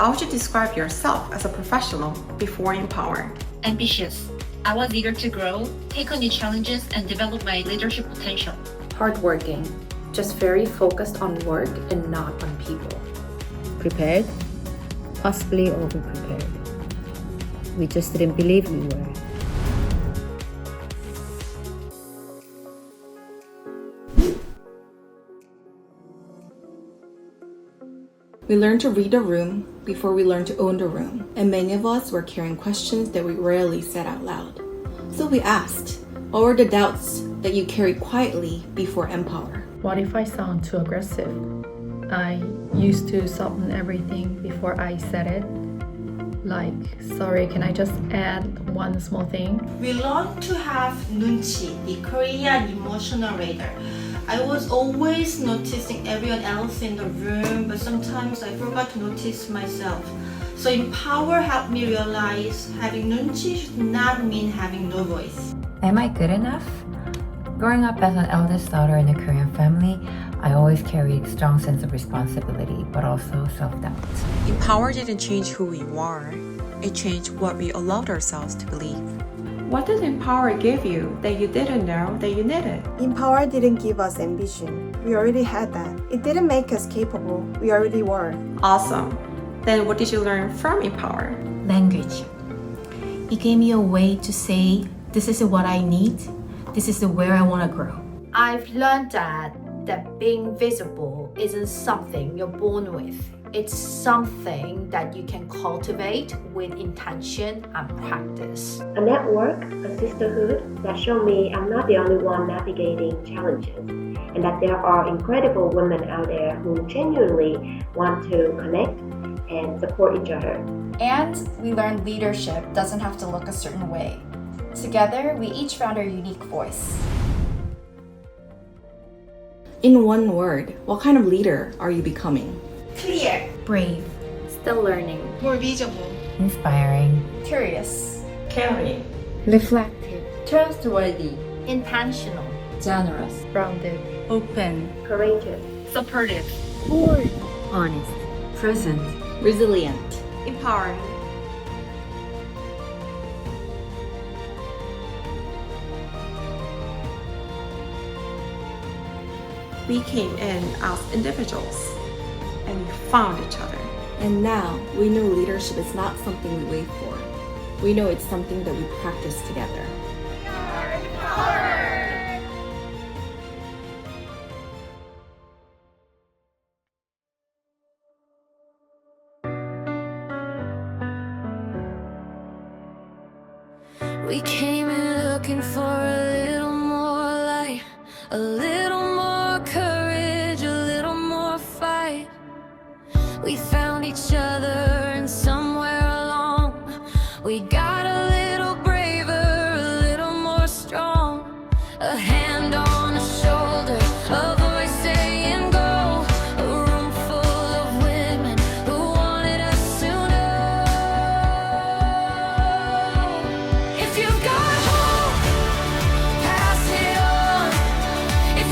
how would you describe yourself as a professional before Empower? Ambitious. I was eager to grow, take on new challenges, and develop my leadership potential. Hardworking. Just very focused on work and not on people. Prepared, possibly over-prepared. We just didn't believe we were. We learned to read the room before we learned to own the room, and many of us were carrying questions that we rarely said out loud. So we asked, what were the doubts that you carried quietly before Empower? What if I sound too aggressive? I used to soften everything before I said it. Like, sorry, can I just add one small thing? We learned to have nunchi, the Korean emotional radar. I was always noticing everyone else in the room, but sometimes I forgot to notice myself. So Empower helped me realize having nunchi should not mean having no voice. Am I good enough? Growing up as an eldest daughter in a Korean family, I always carried a strong sense of responsibility, but also self-doubt. Empower didn't change who we were, it changed what we allowed ourselves to believe. What did Empower give you that you didn't know that you needed? Empower didn't give us ambition. We already had that. It didn't make us capable. We already were. Awesome. Then what did you learn from Empower? Language. It gave me a way to say, this is what I need. This is where I want to grow. I've learned that being visible isn't something you're born with. It's something that you can cultivate with intention and practice. A network, a sisterhood that showed me I'm not the only one navigating challenges, and that there are incredible women out there who genuinely want to connect and support each other. And we learned leadership doesn't have to look a certain way. Together, we each found our unique voice. In one word, what kind of leader are you becoming? Clear, Brave. Still learning. more visible, Inspiring. Curious. Caring. Reflective. Trustworthy. Intentional. Generous. Grounded. Open. Courageous. Supportive. Honest. Present. Resilient. Empowering. We came in as individuals and we found each other. And now we know leadership is not something we wait for. We know it's something that we practice together. We came in looking for a little more light, a little more courage, a little more fight. We found each other and somewhere along we got a little braver, a little more strong. A hand on a shoulder, a voice saying go. A room full of women who wanted us to know. If you've got hope, pass it on. If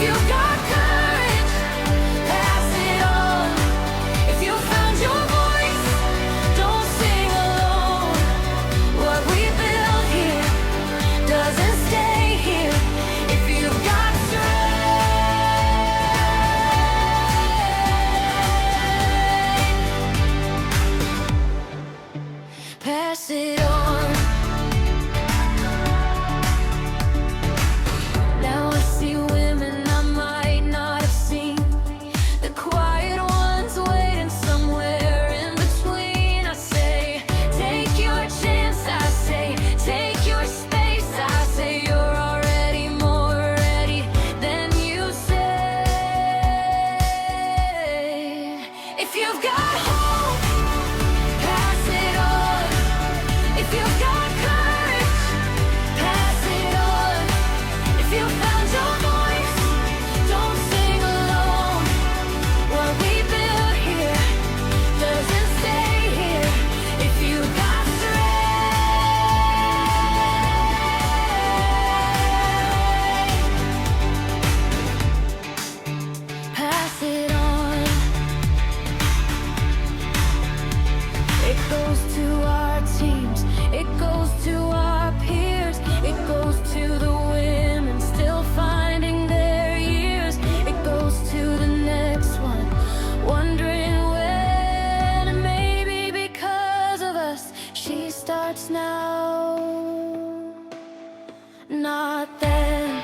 not then.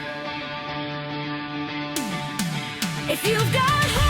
If you've got